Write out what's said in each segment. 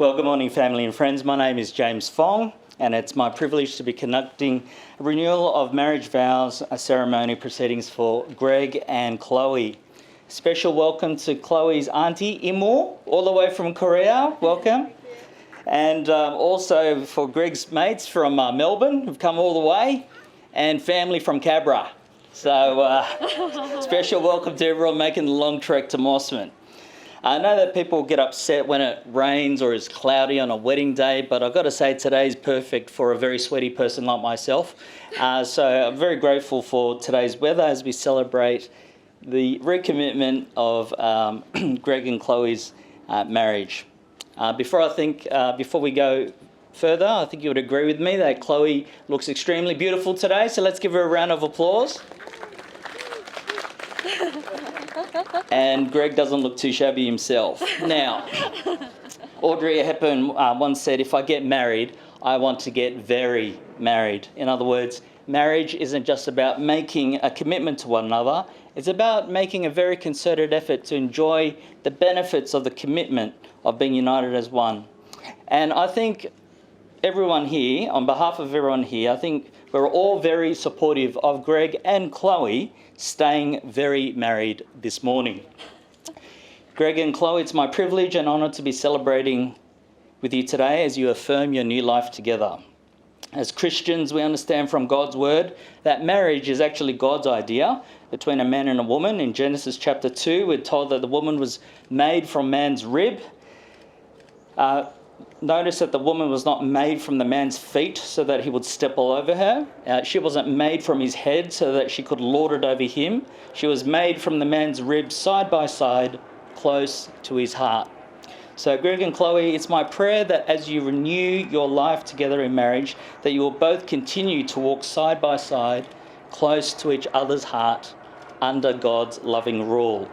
Well, good morning, family and friends. My name is James Fong, and it's my privilege to be conducting a renewal of marriage vows, a ceremony proceedings for Greg and Chloe. Special welcome to Chloe's auntie, Imo, all the way from Korea. Welcome. And also for Greg's mates from Melbourne, who've come all the way, and family from Cabra. So special welcome to everyone making the long trek to Mossman. I know that people get upset when it rains or is cloudy on a wedding day, but I've got to say today's perfect for a very sweaty person like myself. So I'm very grateful for today's weather as we celebrate the recommitment of Greg and Chloe's marriage. Before we go further, I think you would agree with me that Chloe looks extremely beautiful today, so let's give her a round of applause. And Greg doesn't look too shabby himself. Now, Audrey Hepburn once said, if I get married, I want to get very married. In other words, marriage isn't just about making a commitment to one another, it's about making a very concerted effort to enjoy the benefits of the commitment of being united as one. And I think everyone here, on behalf of everyone here, I think we're all very supportive of Greg and Chloe staying very married this morning. Greg and Chloe, it's my privilege and honour to be celebrating with you today as you affirm your new life together. As Christians, we understand from God's word that marriage is actually God's idea between a man and a woman. In Genesis chapter 2, we're told that the woman was made from man's rib. Notice that the woman was not made from the man's feet so that he would step all over her. She wasn't made from his head so that she could lord it over him. She was made from the man's ribs side by side, close to his heart. So Greg and Chloe, it's my prayer that as you renew your life together in marriage, that you will both continue to walk side by side, close to each other's heart, under God's loving rule.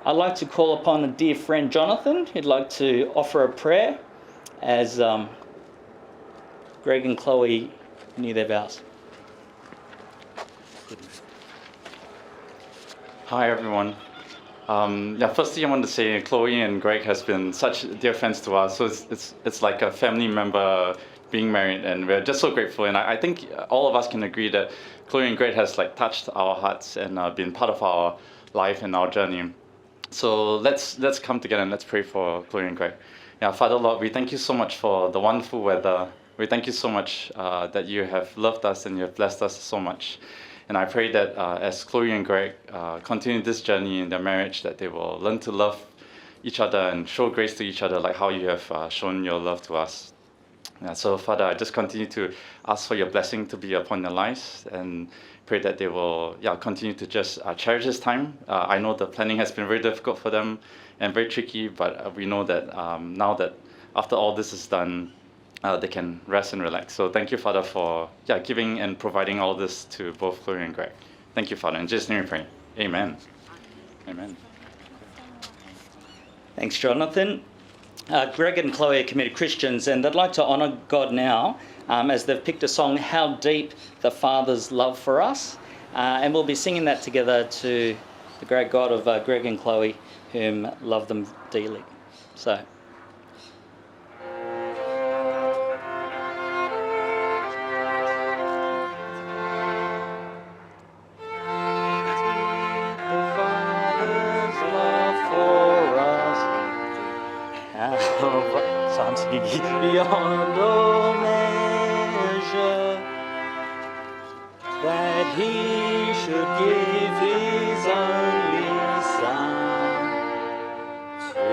I'd like to call upon a dear friend, Jonathan, who'd like to offer a prayer as Greg and Chloe renew their vows. Hi everyone. Firstly I want to say Chloe and Greg has been such dear friends to us. So it's like a family member being married, and we're just so grateful. And I think all of us can agree that Chloe and Greg has like touched our hearts and been part of our life and our journey. So let's come together and let's pray for Chloe and Greg. Yeah, Father Lord, we thank you so much for the wonderful weather. We thank you so much that you have loved us and you have blessed us so much. And I pray that as Chloe and Greg continue this journey in their marriage, that they will learn to love each other and show grace to each other like how you have shown your love to us. Yeah, so Father, I just continue to ask for your blessing to be upon their lives and pray that they will continue to just cherish this time. I know the planning has been very difficult for them and very tricky, but we know that now that after all this is done, they can rest and relax. So thank you, Father, for giving and providing all this to both Chloe and Greg. Thank you, Father. In Jesus' name we pray. Amen. Amen. Thanks, Jonathan. Greg and Chloe are committed Christians, and they'd like to honour God now as they've picked a song, How Deep the Father's Love for Us. And we'll be singing that together to the great God of Greg and Chloe, whom love them dearly. So. Beyond all measure, that he should give his only Son to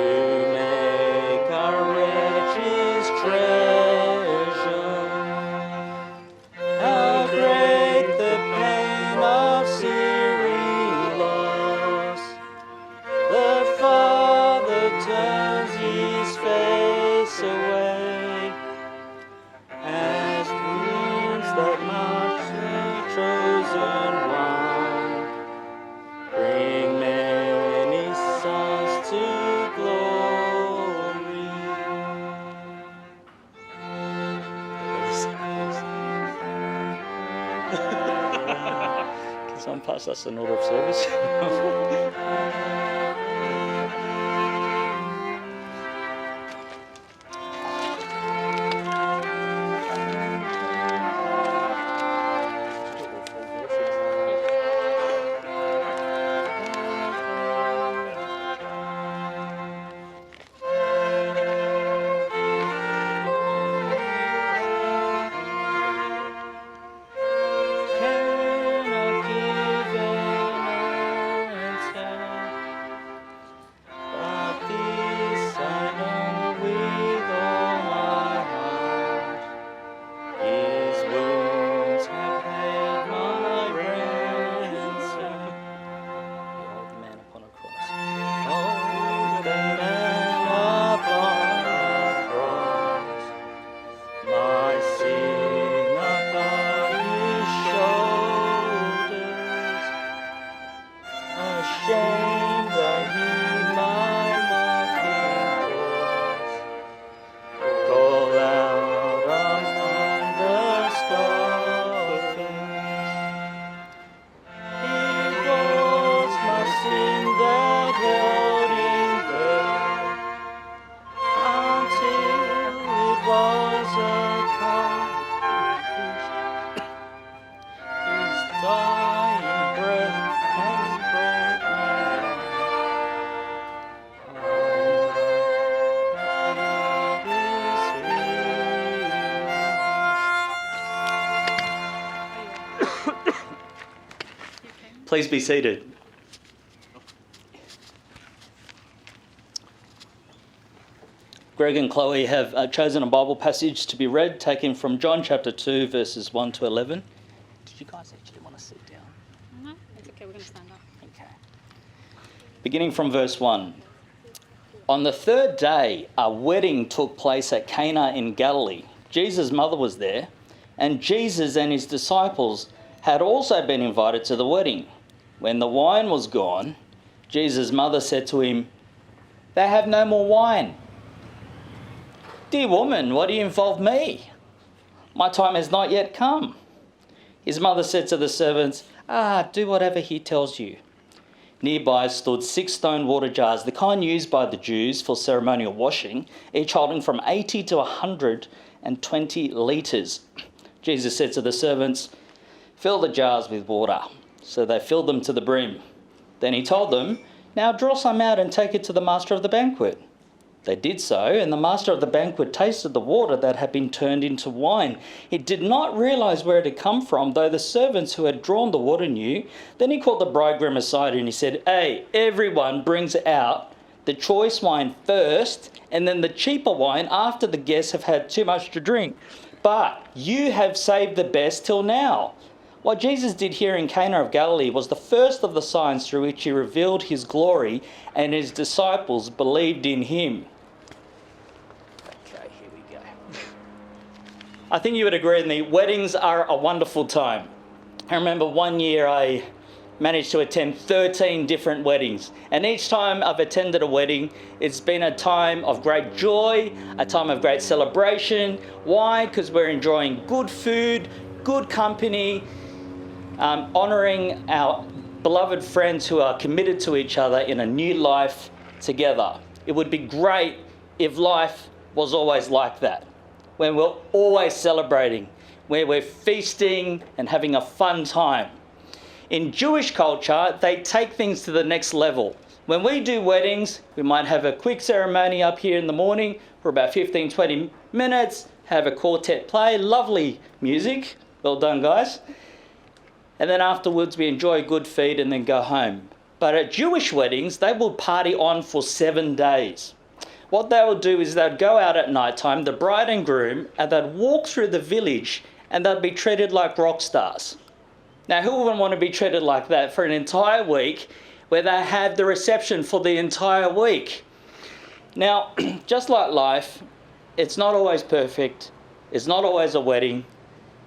make our riches treasure. How great the pain of searing loss! The Father turns his face away as winds that march the chosen one bring many sons to glory. Can someone pass us an order of service? Please be seated. Greg and Chloe have chosen a Bible passage to be read, taken from John chapter 2, verses 1 to 11. Did you guys actually want to sit down? No, it's okay. We're going to stand up. Okay. Beginning from verse 1. On the third day, a wedding took place at Cana in Galilee. Jesus' mother was there, and Jesus and his disciples had also been invited to the wedding. When the wine was gone, Jesus' mother said to him, "They have no more wine." "Dear woman, why do you involve me? My time has not yet come." His mother said to the servants, "Do whatever he tells you." Nearby stood 6 stone water jars, the kind used by the Jews for ceremonial washing, each holding from 80 to 120 litres. Jesus said to the servants, "Fill the jars with water." So they filled them to the brim. Then he told them, "Now draw some out and take it to the master of the banquet." They did so, and the master of the banquet tasted the water that had been turned into wine. He did not realize where it had come from, though the servants who had drawn the water knew. Then he called the bridegroom aside and he said, "Hey, everyone brings out the choice wine first, and then the cheaper wine after the guests have had too much to drink. But you have saved the best till now." What Jesus did here in Cana of Galilee was the first of the signs through which he revealed his glory, and his disciples believed in him. Okay, here we go. I think you would agree with me, weddings are a wonderful time. I remember one year I managed to attend 13 different weddings, and each time I've attended a wedding, it's been a time of great joy, a time of great celebration. Why? Because we're enjoying good food, good company, honouring our beloved friends who are committed to each other in a new life together. It would be great if life was always like that, when we're always celebrating, where we're feasting and having a fun time. In Jewish culture, they take things to the next level. When we do weddings, we might have a quick ceremony up here in the morning for about 15-20 minutes, have a quartet play, lovely music, well done guys. And then afterwards we enjoy a good feed and then go home. But at Jewish weddings, they will party on for 7 days. What they will do is they'd go out at night time, the bride and groom, and they'd walk through the village and they'd be treated like rock stars. Now, who wouldn't want to be treated like that for an entire week where they have the reception for the entire week? Now, just like life, it's not always perfect. It's not always a wedding.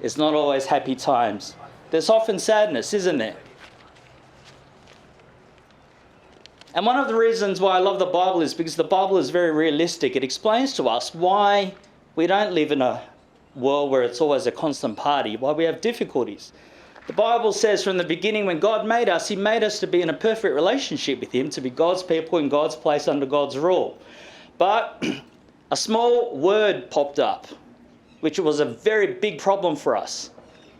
It's not always happy times. There's often sadness, isn't there? And one of the reasons why I love the Bible is because the Bible is very realistic. It explains to us why we don't live in a world where it's always a constant party, why we have difficulties. The Bible says from the beginning, when God made us, he made us to be in a perfect relationship with him, to be God's people in God's place under God's rule. But a small word popped up, which was a very big problem for us.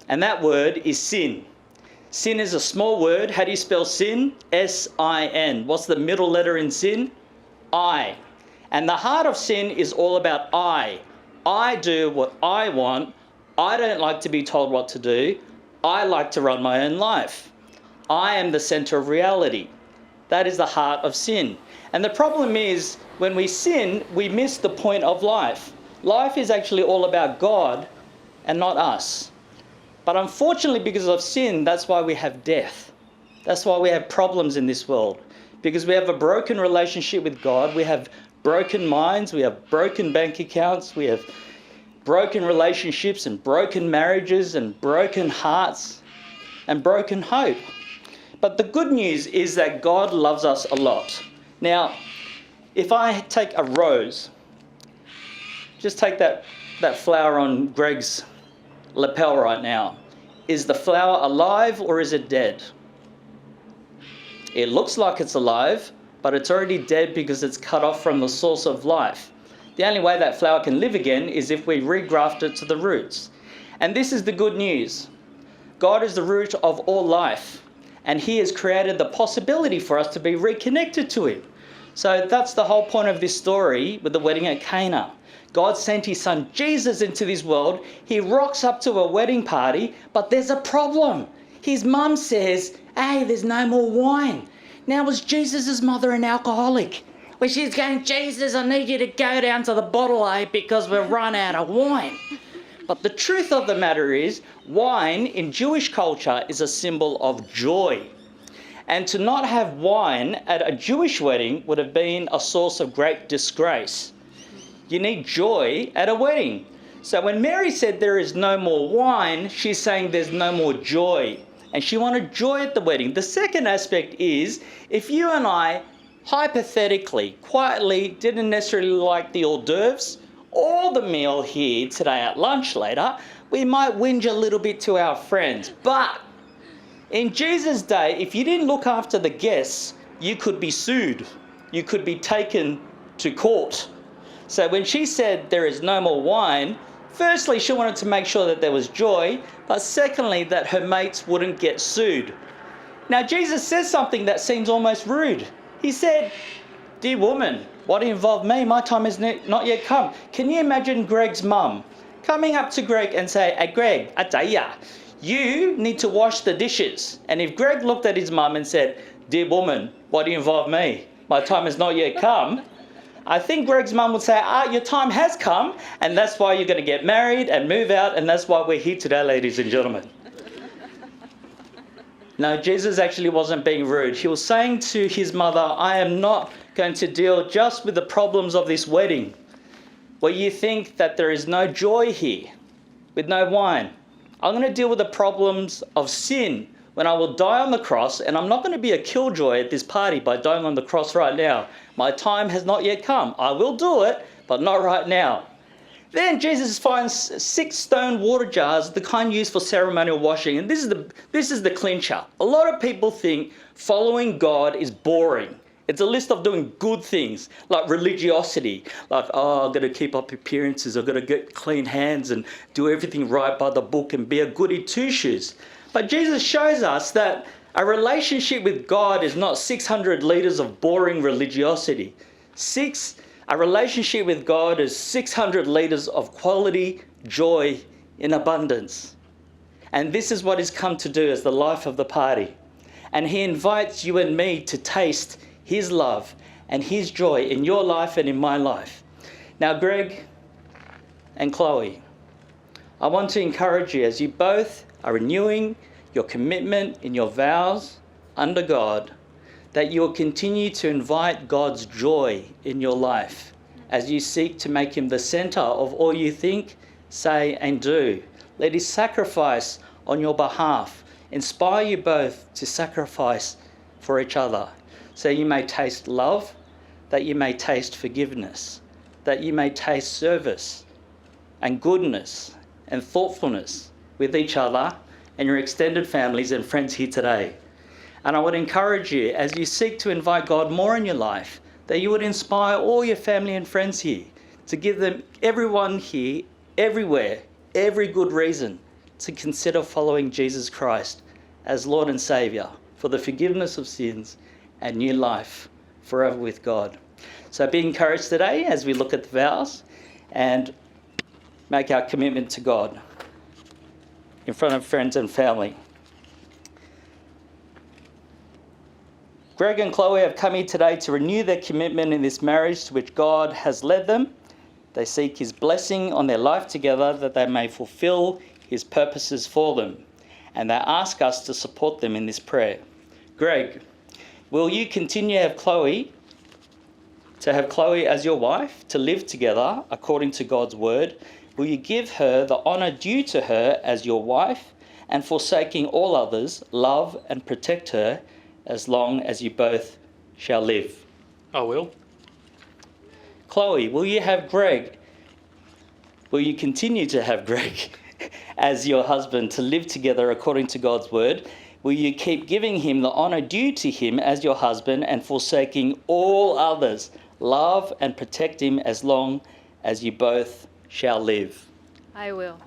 And that word is sin. Sin is a small word. How do you spell sin? S-I-N. What's the middle letter in sin? I. And the heart of sin is all about I. I do what I want. I don't like to be told what to do. I like to run my own life. I am the center of reality. That is the heart of sin. And the problem is, when we sin, we miss the point of life. Life is actually all about God and not us. But unfortunately, because of sin, that's why we have death. That's why we have problems in this world. Because we have a broken relationship with God. We have broken minds. We have broken bank accounts. We have broken relationships and broken marriages and broken hearts and broken hope. But the good news is that God loves us a lot. Now, if I take a rose, just take that flower on Greg's lapel right now. Is the flower alive or is it dead? It looks like it's alive, but it's already dead because it's cut off from the source of life. The only way that flower can live again is if we regraft it to the roots. And this is the good news. God is the root of all life, and he has created the possibility for us to be reconnected to him. So that's the whole point of this story with the wedding at Cana. God sent his son Jesus into this world. He rocks up to a wedding party, but there's a problem. His mum says, hey, there's no more wine. Now, was Jesus' mother an alcoholic? Where she's going, Jesus, I need you to go down to the bottle, because we've run out of wine. But the truth of the matter is, wine in Jewish culture is a symbol of joy. And to not have wine at a Jewish wedding would have been a source of great disgrace. You need joy at a wedding. So when Mary said there is no more wine, she's saying there's no more joy. And she wanted joy at the wedding. The second aspect is, if you and I hypothetically, quietly didn't necessarily like the hors d'oeuvres or the meal here today at lunch later, we might whinge a little bit to our friends. But in Jesus' day, if you didn't look after the guests, you could be sued. You could be taken to court. So when she said there is no more wine, firstly, she wanted to make sure that there was joy, but secondly, that her mates wouldn't get sued. Now, Jesus says something that seems almost rude. He said, dear woman, why do you involve me? My time has not yet come. Can you imagine Greg's mum coming up to Greg and say, hey, Greg, I tell ya, you need to wash the dishes. And if Greg looked at his mum and said, dear woman, why do you involve me? My time has not yet come. I think Greg's mum would say, your time has come, and that's why you're going to get married and move out, and that's why we're here today, ladies and gentlemen. No, Jesus actually wasn't being rude. He was saying to his mother, I am not going to deal just with the problems of this wedding, where you think that there is no joy here, with no wine. I'm going to deal with the problems of sin when I will die on the cross, and I'm not going to be a killjoy at this party by dying on the cross right now. My time has not yet come. I will do it, but not right now. Then Jesus finds 6 stone water jars, the kind used for ceremonial washing. And this is the clincher. A lot of people think following God is boring. It's a list of doing good things, like religiosity. Like, I've got to keep up appearances. I've got to get clean hands and do everything right by the book and be a goody two-shoes. But Jesus shows us that a relationship with God is not 600 litres of boring religiosity. A relationship with God is 600 litres of quality joy in abundance. And this is what he's come to do as the life of the party. And he invites you and me to taste his love and his joy in your life and in my life. Now, Greg and Chloe, I want to encourage you as you both are renewing your commitment in your vows under God, that you will continue to invite God's joy in your life as you seek to make him the center of all you think, say, and do. Let his sacrifice on your behalf inspire you both to sacrifice for each other, so you may taste love, that you may taste forgiveness, that you may taste service and goodness and thoughtfulness with each other and your extended families and friends here today. And I would encourage you, as you seek to invite God more in your life, that you would inspire all your family and friends here to give them, everyone here, everywhere, every good reason to consider following Jesus Christ as Lord and Saviour for the forgiveness of sins and new life forever with God. So be encouraged today as we look at the vows and make our commitment to God in front of friends and family. Greg and Chloe have come here today to renew their commitment in this marriage to which God has led them. They seek his blessing on their life together that they may fulfill his purposes for them. And they ask us to support them in this prayer. Greg, will you continue to have Chloe as your wife, to live together according to God's word? Will you give her the honour due to her as your wife, and forsaking all others, love and protect her as long as you both shall live? I will. Chloe, will you continue to have Greg as your husband, to live together according to God's word? Will you keep giving him the honour due to him as your husband, and forsaking all others, love and protect him as long as you both shall live? I will.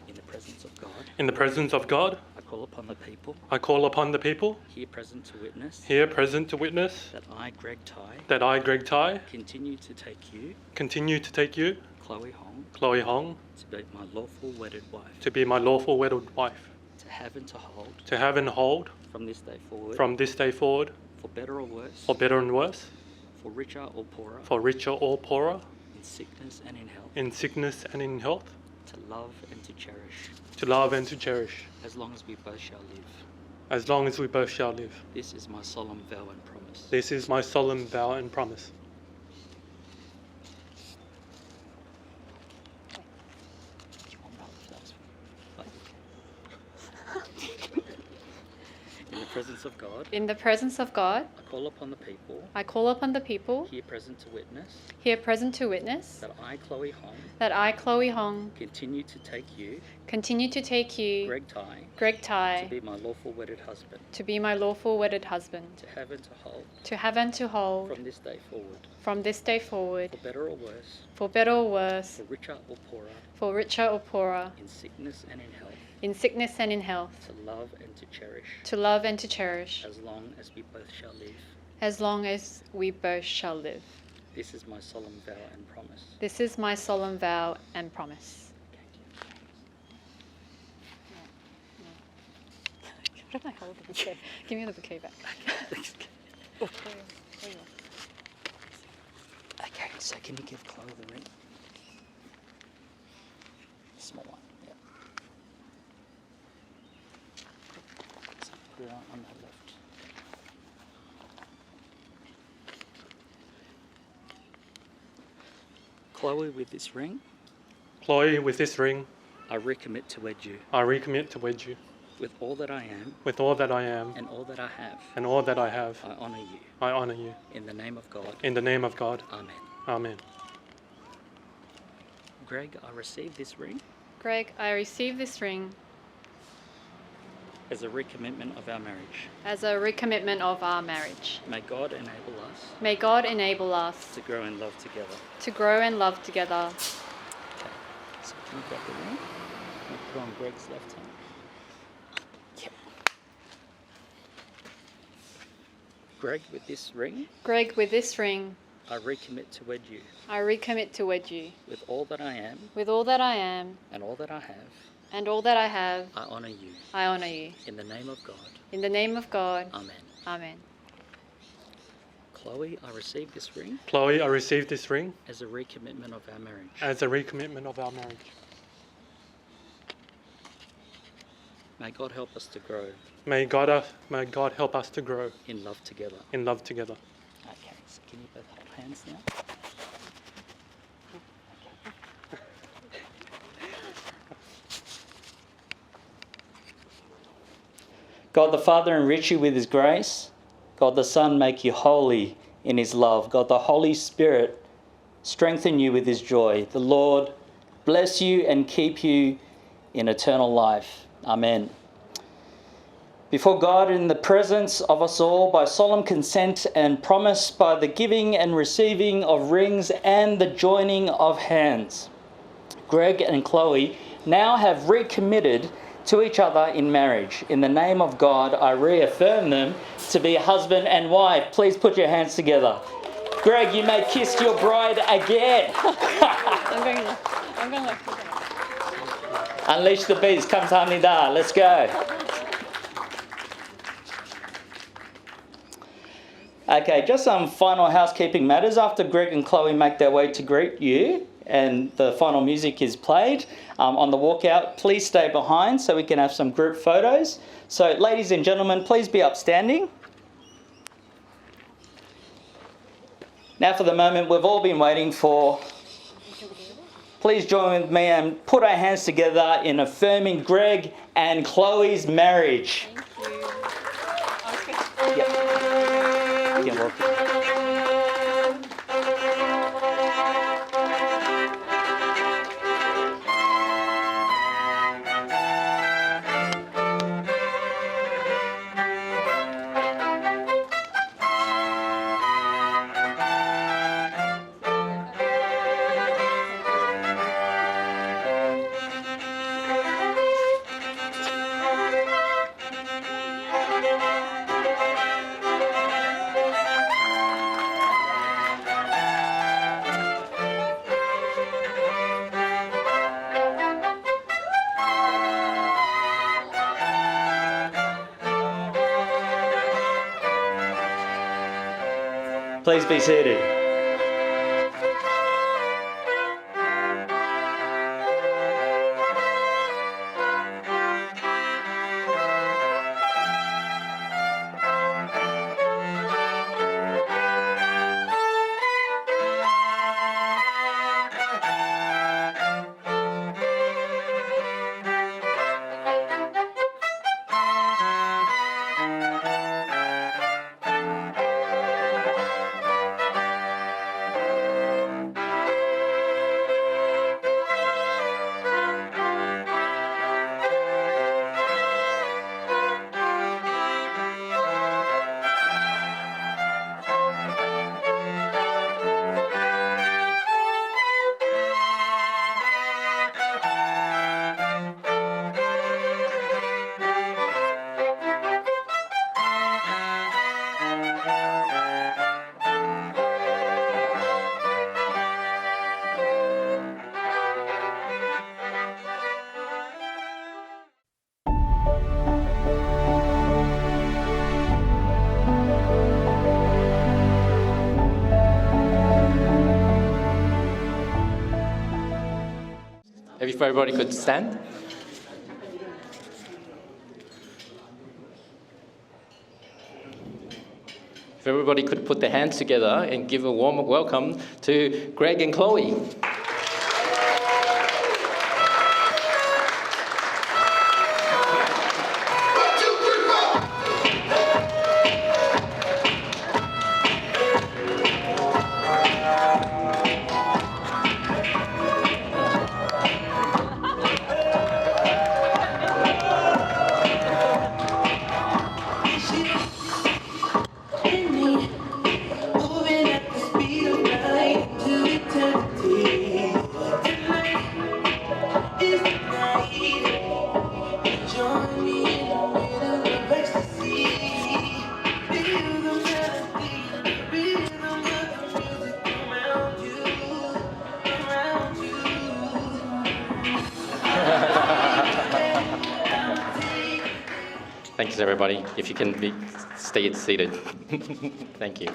In the presence of God, In the presence of God, I call upon the people I call upon the people here present to witness here present to witness that I, Greg Tai, that I, Greg Tai, continue to take you, Chloe Hong, to be my lawful wedded wife, to be my lawful wedded wife, to have and to hold from this day forward, for better or worse, for better and worse, for richer or poorer, for richer or poorer, in sickness and in health, to love and to cherish, as long as we both shall live. This is my solemn vow and promise. This is my solemn vow and promise. In the presence of God, In the presence of God, I call upon the people here present to witness that I, Chloe Hong, continue to take you, Greg Tai, to be my lawful wedded husband, to have and to hold from this day forward, for better or worse, for richer or poorer, in sickness and in health, to love and to cherish, as long as we both shall live. This is my solemn vow and promise. This is my solemn vow and promise. What am I holding? Okay. Give me the bouquet back. Oh, there you are. Okay, so can you give Chloe the ring? Small one, yeah. So put it on the left. Chloe, with this ring, Chloe, with this ring, I recommit to wed you with all that I am, and all that I have. I honor you. In the name of God. Amen. Amen. Greg, I receive this ring Greg, I receive this ring as a recommitment of our marriage. May God enable us to grow in love together. Okay, so can you grab the ring? And put on Greg's left hand. Yep. Greg, with this ring, I recommit to wed you with all that I am and all that I have. I honor you. In the name of God. Amen. Amen. Chloe, I receive this ring As a recommitment of our marriage. May God help us to grow May God help us to grow in love together. Okay, so can you both hold hands now? God the Father enrich you with his grace. God the Son make you holy in his love. God the Holy Spirit strengthen you with his joy. The Lord bless you and keep you in eternal life. Amen. Before God, in the presence of us all, by solemn consent and promise, by the giving and receiving of rings and the joining of hands, Greg and Chloe now have recommitted to each other in marriage. In the name of God, I reaffirm them to be husband and wife. Please put your hands together. Greg, you may kiss your bride again. I'm going to Unleash the beast. Kamsahamnida. Let's go. Okay, just some final housekeeping matters. After Greg and Chloe make their way to greet you and the final music is played on the walkout, please stay behind so we can have some group photos. So, ladies and gentlemen, please be upstanding. Now for the moment we've all been waiting for. Please join with me and put our hands together in affirming Greg and Chloe's marriage. Thank you. Yep. You can walk. Please be seated. If everybody could stand. If everybody could put their hands together and give a warm welcome to Greg and Chloe. Thanks, everybody. If you can stay seated. Thank you.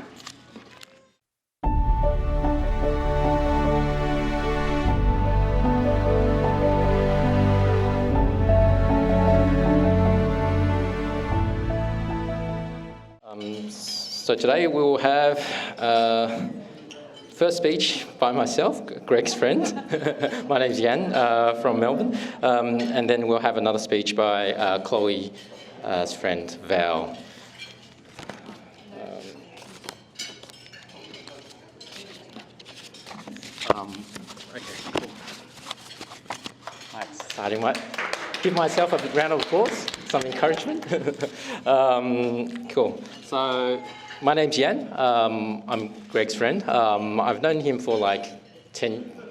So today we will have first speech by myself, Greg's friend. My name's Yan from Melbourne. And then we'll have another speech by Chloe's friend, Val. Okay, cool. Right, starting right. Give myself a round of applause, some encouragement. Cool. So my name's Yan. I'm Greg's friend. I've known him for like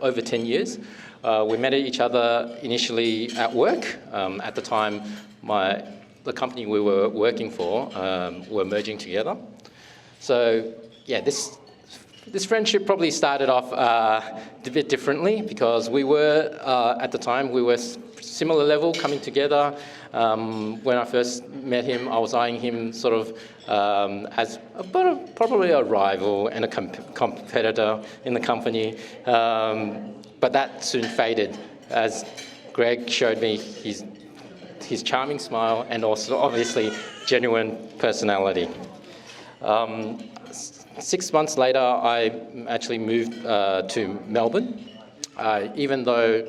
over 10 years. We met each other initially at work. At the time, the company we were working for were merging together. So yeah, this friendship probably started off a bit differently because we were, at the time, we were similar level coming together. When I first met him, I was eyeing him sort of as probably a rival and a competitor in the company. But that soon faded as Greg showed me his charming smile and also obviously genuine personality. 6 months later, I actually moved to Melbourne, even though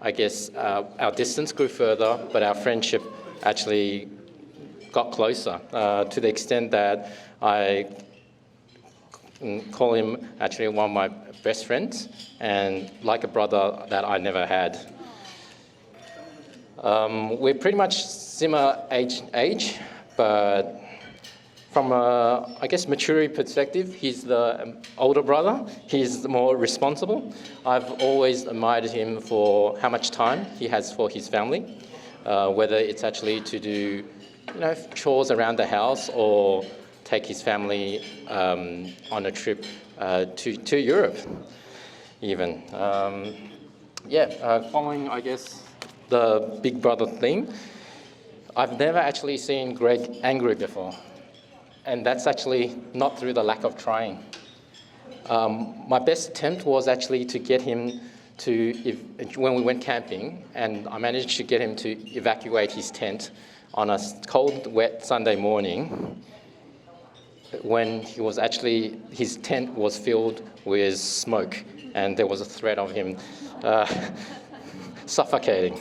I guess our distance grew further, but our friendship actually got closer to the extent that I call him actually one of my best friends and like a brother that I never had. We're pretty much similar age, but from a, I guess, maturity perspective, he's the older brother. He's the more responsible. I've always admired him for how much time he has for his family, whether it's actually to do chores around the house or take his family on a trip to Europe, even. Following, I guess, the Big Brother theme, I've never actually seen Greg angry before. And that's actually not through the lack of trying. My best attempt was actually to get him when we went camping, and I managed to get him to evacuate his tent on a cold, wet Sunday morning when his tent was filled with smoke and there was a threat of him suffocating.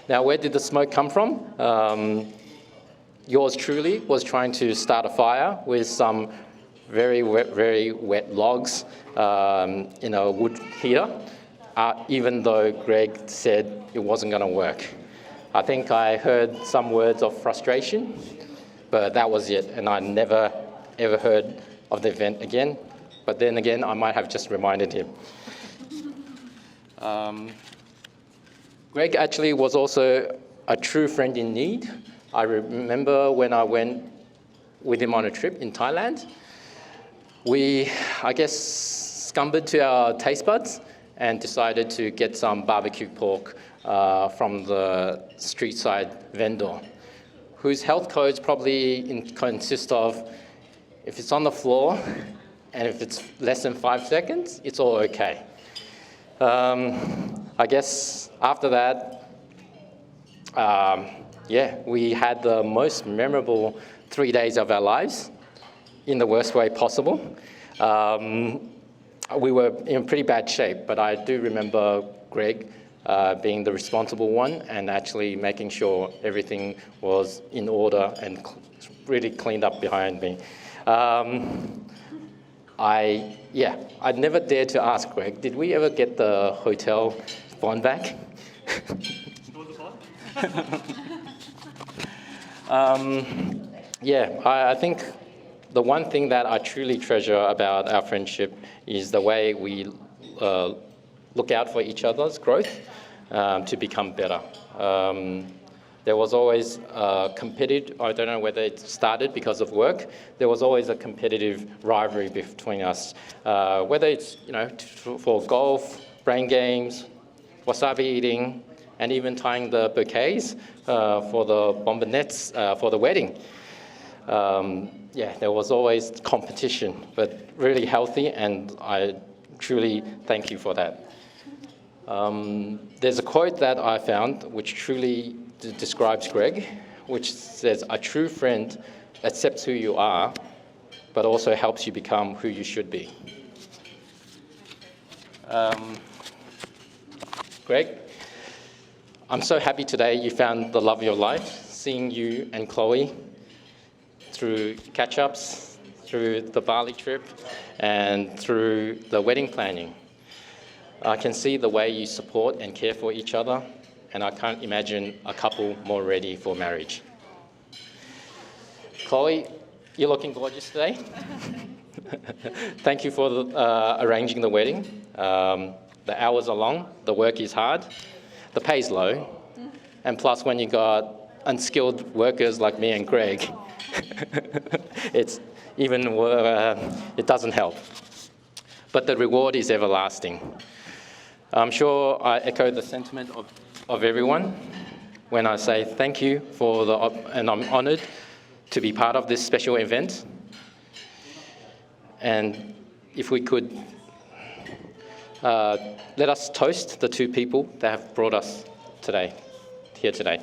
Now, where did the smoke come from? Yours truly was trying to start a fire with some very wet logs in a wood heater, even though Greg said it wasn't going to work. I think I heard some words of frustration, but that was it, and I never ever heard of the event again. But then again, I might have just reminded him. Greg actually was also a true friend in need. I remember when I went with him on a trip in Thailand, we, I guess, scumbered to our taste buds and decided to get some barbecue pork from the street side vendor, whose health codes probably consist of, if it's on the floor and if it's less than 5 seconds, it's all okay. I guess after that, we had the most memorable 3 days of our lives in the worst way possible. We were in pretty bad shape, but I do remember Greg being the responsible one and actually making sure everything was in order and really cleaned up behind me. I'd never dared to ask Greg, did we ever get the hotel bond back? I think the one thing that I truly treasure about our friendship is the way we look out for each other's growth to become better. There was always a competitive, I don't know whether it started because of work, there was always a competitive rivalry between us, whether it's for golf, brain games, wasabi eating, and even tying the bouquets for the bombonettes for the wedding. There was always competition, but really healthy, and I truly thank you for that. There's a quote that I found which truly describes Greg, which says, "A true friend accepts who you are, but also helps you become who you should be." Greg, I'm so happy today you found the love of your life, seeing you and Chloe through catch-ups, through the Bali trip, and through the wedding planning. I can see the way you support and care for each other, and I can't imagine a couple more ready for marriage. Chloe, you're looking gorgeous today. Thank you for arranging the wedding. The hours are long, the work is hard, the pay's low, and plus when you got unskilled workers like me and Greg, it doesn't help. But the reward is everlasting. I'm sure I echo the sentiment of everyone when I say thank you and I'm honored to be part of this special event. And if we could, let us toast the two people that have brought us here today.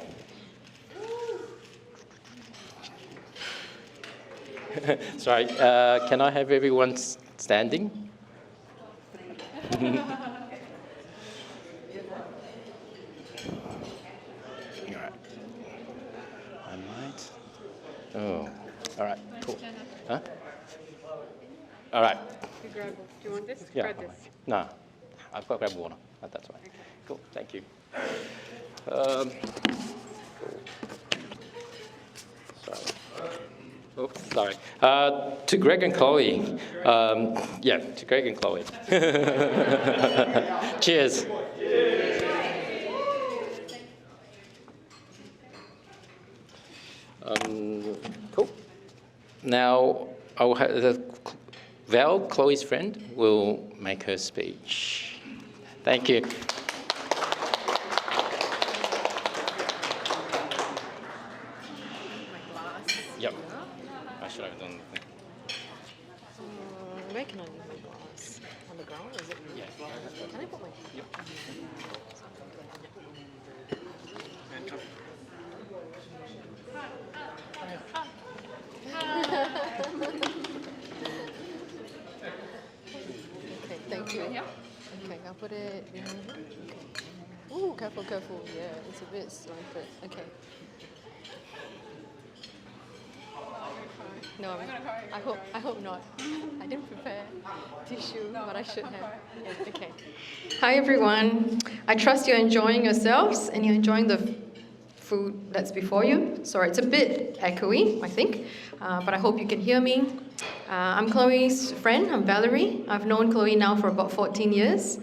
Sorry, can I have everyone standing? Oh, all right, cool. Huh? All right. Do you want this? Yeah. Grab this. No, I've got to grab water. That's right. Okay. Cool, thank you. Sorry. To Greg and Chloe. To Greg and Chloe. Cheers. Now, Val, Chloe's friend, will make her speech. Thank you. Yep. I should have done the thing. Where can I leave my glass? On the ground? Is it? Yeah. Can I put my? Yep. Okay, thank you. Okay, I'll put it behind here. Okay. Ooh, careful, careful. Yeah, it's a bit slanted. Okay. No, I hope not. I didn't prepare tissue, but I should have. Yeah, okay. Hi everyone. I trust you're enjoying yourselves and you're enjoying the food that's before you. Sorry, it's a bit echoey, I think, but I hope you can hear me. I'm Chloe's friend. I'm Valerie. I've known Chloe now for about 14 years.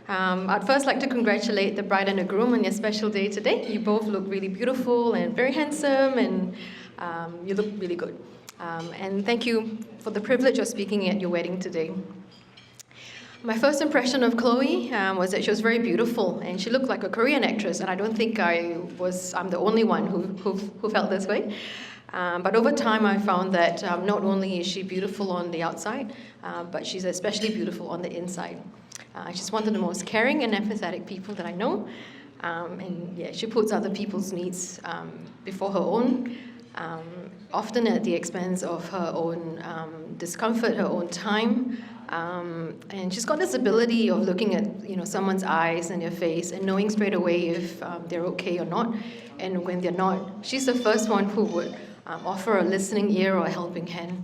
I'd first like to congratulate the bride and the groom on their special day today. You both look really beautiful and very handsome, and you look really good. And thank you for the privilege of speaking at your wedding today. My first impression of Chloe was that she was very beautiful, and she looked like a Korean actress, and I don't think I'm the only one who felt this way. But over time, I found that not only is she beautiful on the outside, but she's especially beautiful on the inside. She's one of the most caring and empathetic people that I know, and yeah, she puts other people's needs before her own. Often at the expense of her own discomfort, her own time, and she's got this ability of looking at someone's eyes and their face and knowing straight away if they're okay or not. And when they're not, she's the first one who would offer a listening ear or a helping hand.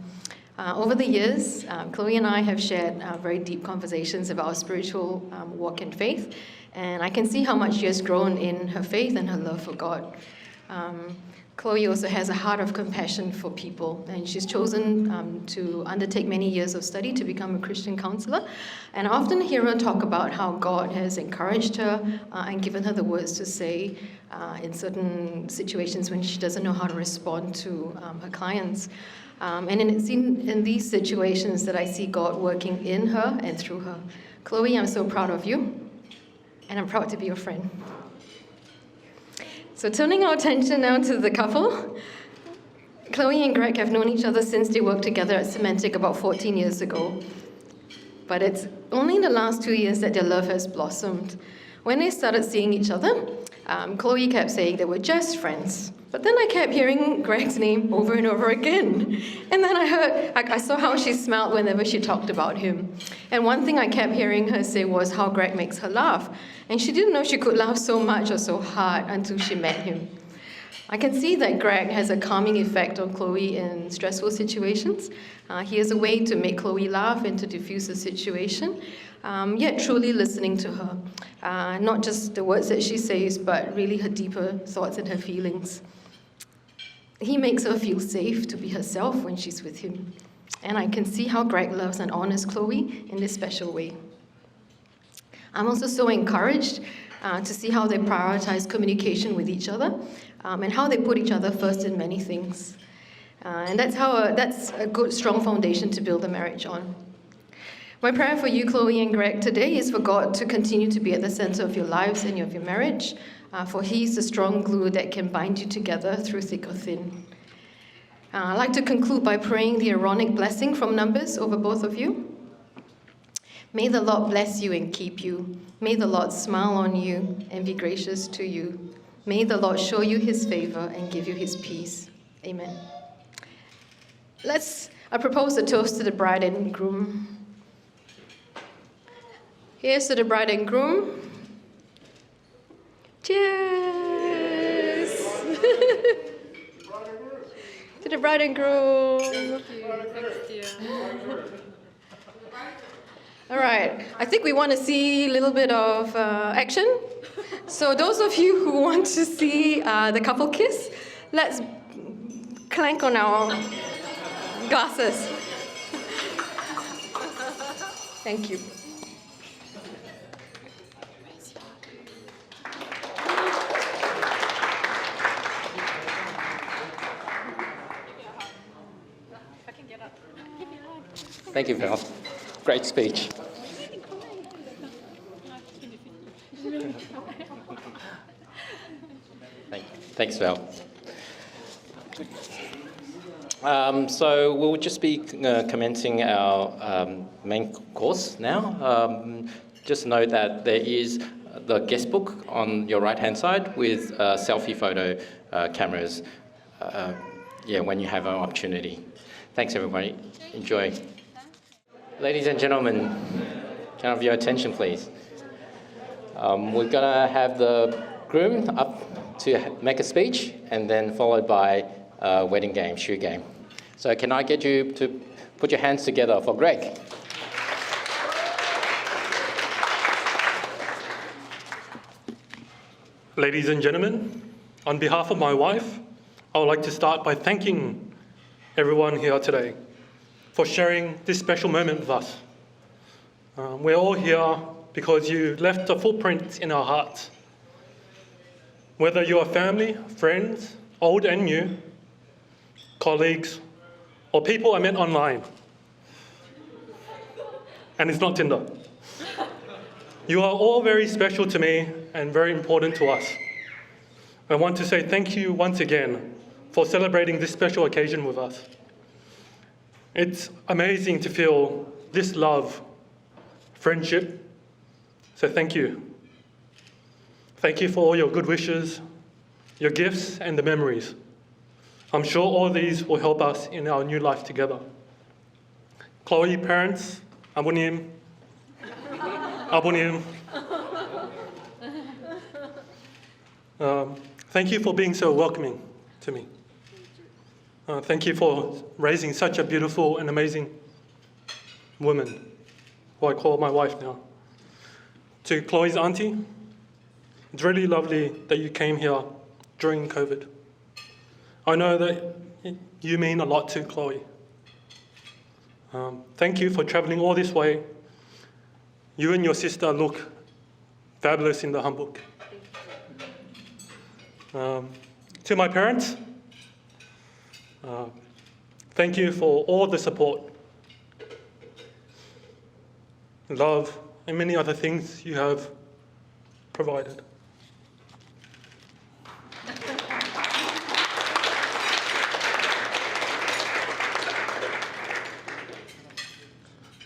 Over the years, Chloe and I have shared very deep conversations about our spiritual walk and faith, and I can see how much she has grown in her faith and her love for God. Chloe also has a heart of compassion for people, and she's chosen to undertake many years of study to become a Christian counselor. And I often hear her talk about how God has encouraged her and given her the words to say in certain situations when she doesn't know how to respond to her clients. And it's in these situations that I see God working in her and through her. Chloe, I'm so proud of you, and I'm proud to be your friend. So turning our attention now to the couple, Chloe and Greg have known each other since they worked together at Semantic about 14 years ago. But it's only in the last 2 years that their love has blossomed. When they started seeing each other, Chloe kept saying they were just friends. But then I kept hearing Greg's name over and over again. And then I saw how she smiled whenever she talked about him. And one thing I kept hearing her say was how Greg makes her laugh. And she didn't know she could laugh so much or so hard until she met him. I can see that Greg has a calming effect on Chloe in stressful situations. He has a way to make Chloe laugh and to diffuse the situation, yet truly listening to her. Not just the words that she says, but really her deeper thoughts and her feelings. He makes her feel safe to be herself when she's with him. And I can see how Greg loves and honors Chloe in this special way. I'm also so encouraged to see how they prioritize communication with each other and how they put each other first in many things. And that's a good, strong foundation to build a marriage on. My prayer for you, Chloe and Greg, today is for God to continue to be at the center of your lives and of your marriage, for He's the strong glue that can bind you together through thick or thin. I'd like to conclude by praying the Aaronic blessing from Numbers over both of you. May the Lord bless you and keep you. May the Lord smile on you and be gracious to you. May the Lord show you His favor and give you His peace. Amen. I propose a toast to the bride and groom. Here's to the bride and groom. Cheers! To the bride and groom. Thank you. Thanks, dear. All right, I think we want to see a little bit of action. So those of you who want to see the couple kiss, let's clank on our glasses. Thank you. Thank you, Val. Great speech. Thanks, Val. So we'll just be commencing our main course now. Just note that there is the guest book on your right-hand side with selfie photo cameras. When you have an opportunity. Thanks, everybody. Enjoy. Ladies and gentlemen, can I have your attention, please? We're gonna have the groom up to make a speech, and then followed by a wedding game, shoe game. So can I get you to put your hands together for Greg? Ladies and gentlemen, on behalf of my wife, I would like to start by thanking everyone here today for sharing this special moment with us. We're all here because you left a footprint in our hearts. Whether you are family, friends, old and new, colleagues, or people I met online. And it's not Tinder. You are all very special to me and very important to us. I want to say thank you once again for celebrating this special occasion with us. It's amazing to feel this love, friendship, so thank you. Thank you for all your good wishes, your gifts, and the memories. I'm sure all these will help us in our new life together. Chloe, parents, abonim. Thank you for being so welcoming to me. Thank you for raising such a beautiful and amazing woman, who I call my wife now. To Chloe's auntie, it's really lovely that you came here during COVID. I know that you mean a lot to Chloe. Thank you for traveling all this way. You and your sister look fabulous in the handbook. To my parents, thank you for all the support, love, and many other things you have provided.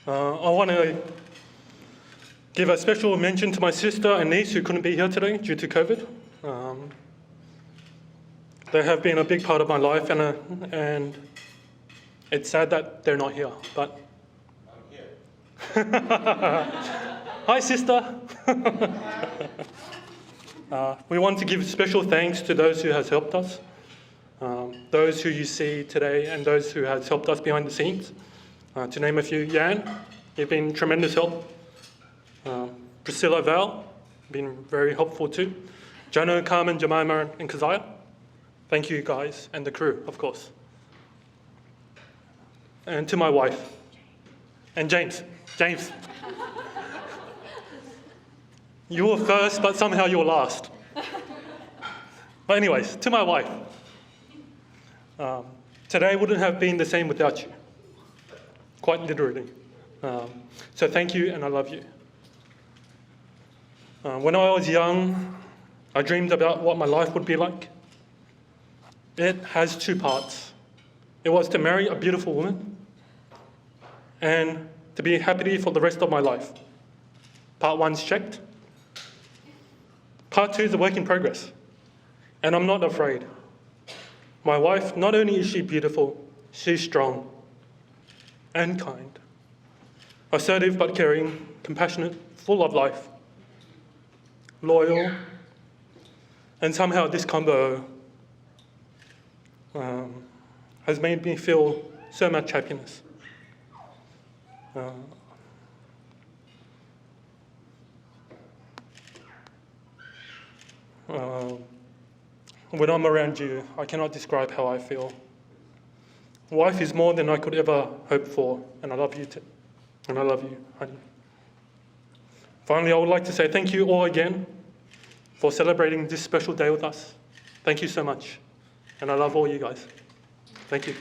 I want to give a special mention to my sister and niece who couldn't be here today due to COVID. They have been a big part of my life, and it's sad that they're not here, but... I'm here. Hi, sister. We want to give special thanks to those who has helped us, those who you see today, and those who has helped us behind the scenes. To name a few, Yan, you've been tremendous help. Priscilla, Val, been very helpful too. Jono, Carmen, Jemima, and Keziah. Thank you guys, and the crew, of course. And to my wife. And James. You were first, but somehow you were last. But anyways, to my wife. Today wouldn't have been the same without you. Quite literally. So thank you, and I love you. When I was young, I dreamed about what my life would be like. It has two parts. It was to marry a beautiful woman and to be happy for the rest of my life. Part one's checked. Part two is a work in progress. And I'm not afraid. My wife, not only is she beautiful, she's strong and kind. Assertive but caring, compassionate, full of life, loyal, and somehow this combo has made me feel so much happiness. When I'm around you, I cannot describe how I feel. Life is more than I could ever hope for, and I love you too. And I love you, honey. Finally, I would like to say thank you all again for celebrating this special day with us. Thank you so much. And I love all you guys. Thank you.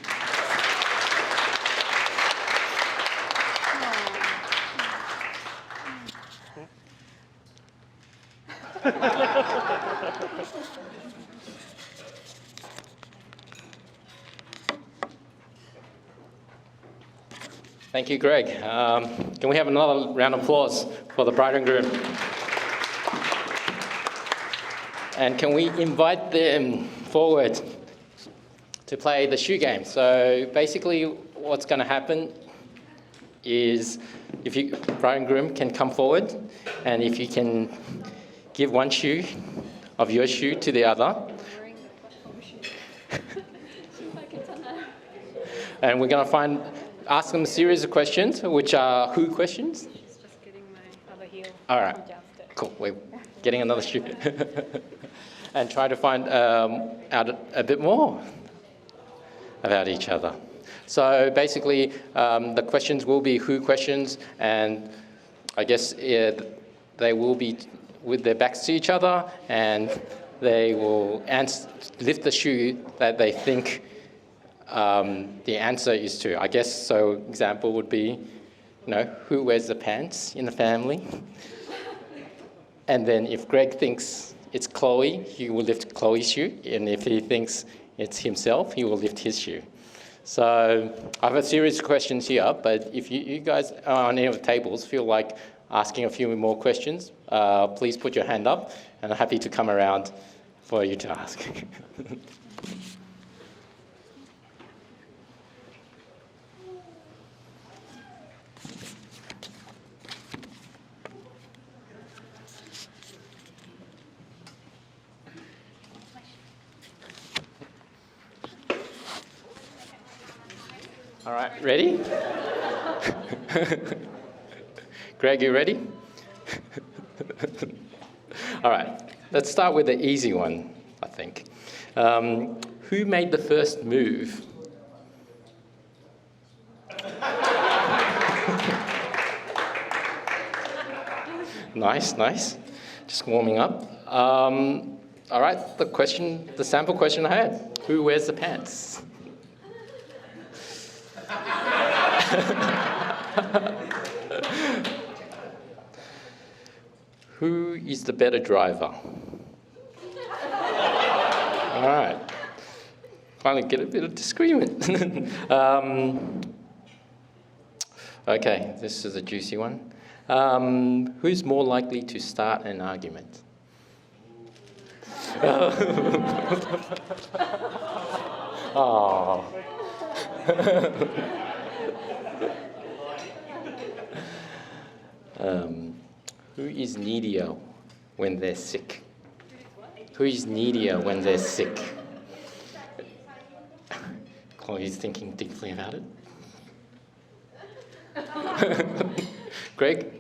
Thank you, Greg. Can we have another round of applause for the bride and groom? And can we invite them forward to play the shoe game? So basically what's going to happen is if you, bride and groom, can come forward, and if you can give one shoe of your shoe to the other. And we're going to ask them a series of questions, which are who questions? It's just getting my other heel All right, adjusted. cool. We're getting another shoe. And try to find out a bit more about each other. So basically, the questions will be who questions, and I guess they will be with their backs to each other, and they will lift the shoe that they think the answer is to. I guess, so example would be, who wears the pants in the family? And then if Greg thinks it's Chloe, he will lift Chloe's shoe, and if he thinks it's himself, he will lift his shoe. So I have a series of questions here, but if you guys are on any of the tables feel like asking a few more questions, please put your hand up, and I'm happy to come around for you to ask. All right, ready? Greg, you ready? All right, let's start with the easy one, I think. Who made the first move? Nice. Just warming up. All right, the sample question I had. Who wears the pants? Who is the better driver? All right. Finally get a bit of disagreement. Okay, this is a juicy one. Who's more likely to start an argument? Oh. Who is needier when they're sick? Who is needier when they're sick? Chloe's thinking deeply about it. Greg,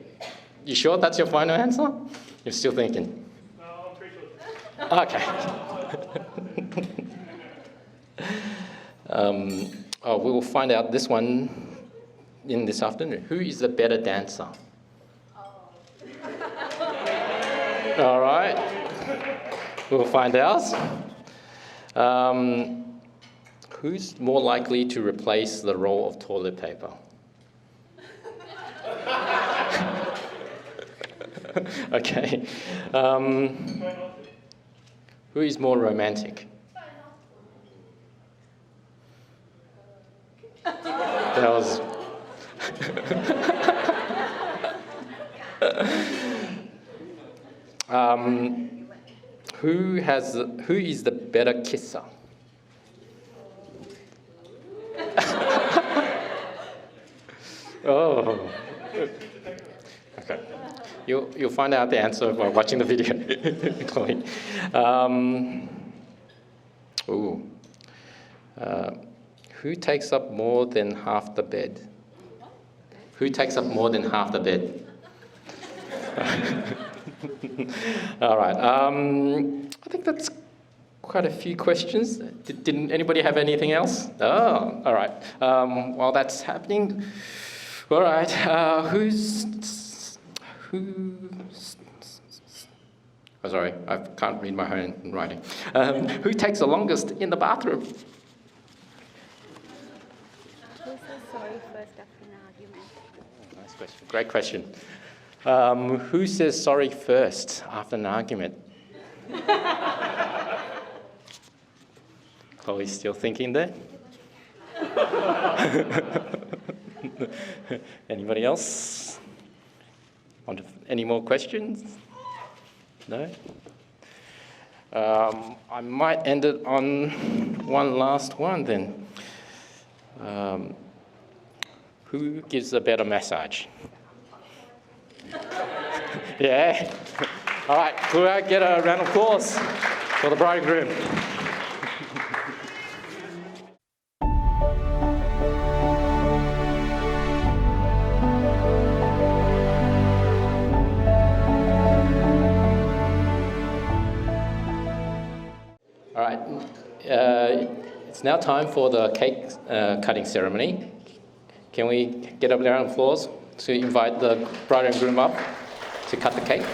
you sure that's your final answer? You're still thinking? No, I'm pretty sure. Okay. We will find out this one in this afternoon. Who is the better dancer? All right. We'll find out. Who's more likely to replace the roll of toilet paper? Okay. Who is more romantic? That was... who is the better kisser? Oh. Okay. You'll find out the answer by watching the video, Chloe. Who takes up more than half the bed? Who takes up more than half the bed? All right. I think that's quite a few questions. Didn't anybody have anything else? Oh, all right. While that's happening, all right. Oh, sorry, I can't read my own writing. Who takes the longest in the bathroom? Who says sorry first after an argument? Nice question. Great question. Who says sorry first after an argument? Chloe's still thinking there. Anybody else? Any more questions? No? I might end it on one last one then. Who gives a better massage? Yeah? All right, could I get a round of applause for the bride and groom? All right, it's now time for the cake cutting ceremony. Can we get up there on the floors to invite the bride and groom up to cut the cake?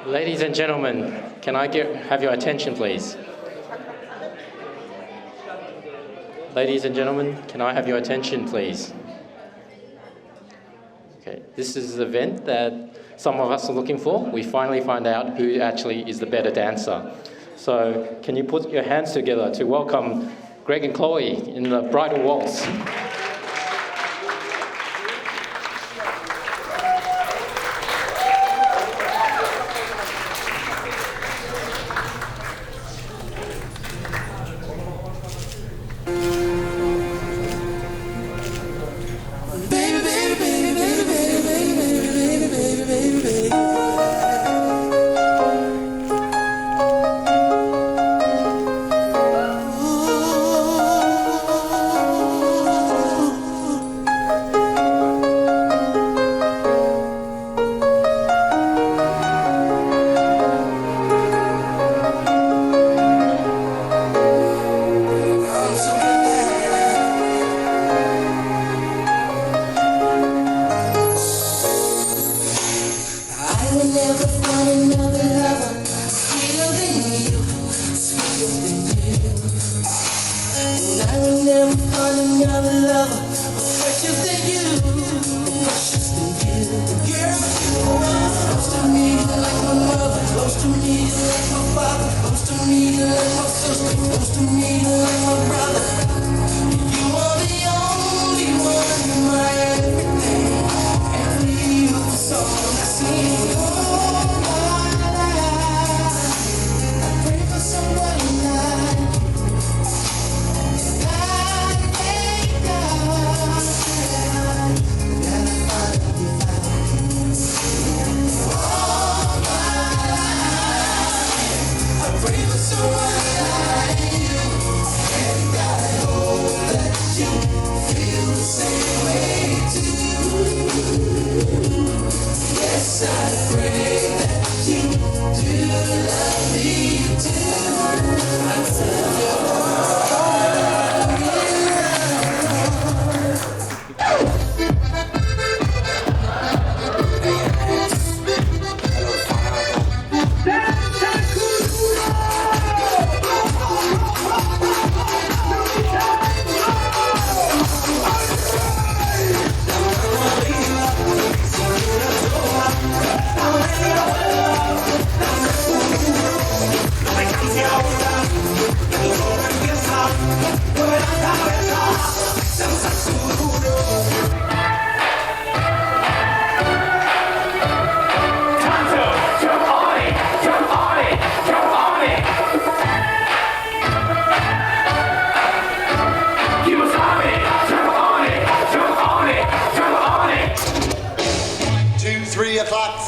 Ladies and gentlemen, can I have your attention, please? Ladies and gentlemen, can I have your attention, please? Okay, this is the event that some of us are looking for. We finally find out who actually is the better dancer. So can you put your hands together to welcome Greg and Chloe in the bridal waltz?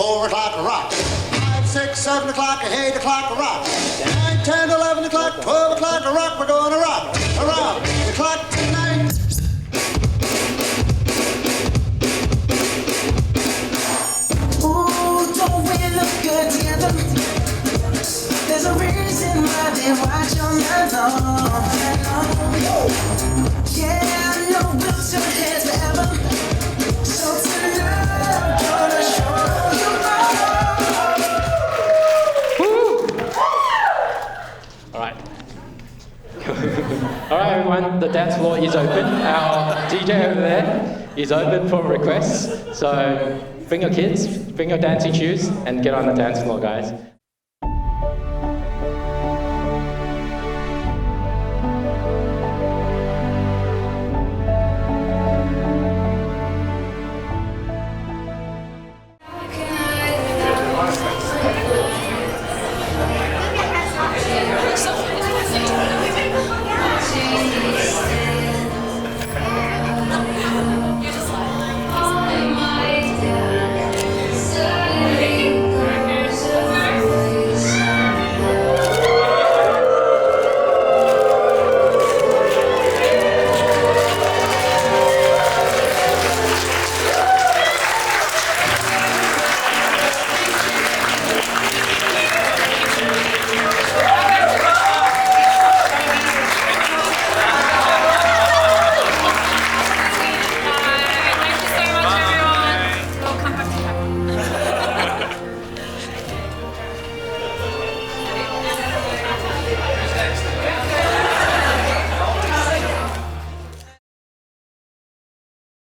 4 o'clock, rock. 5, 6, 7 o'clock, 8 o'clock, rock. 9, 10, 11 o'clock, 12 o'clock, rock. We're going to rock around the clock tonight. Ooh, don't we look good together? There's a reason why they watch all night long. Yeah, I know we'll turn heads forever. So tonight I'm gonna show you All right. All right, everyone, the dance floor is open. Our DJ over there is open for requests. So bring your kids, bring your dancing shoes, and get on the dance floor, guys.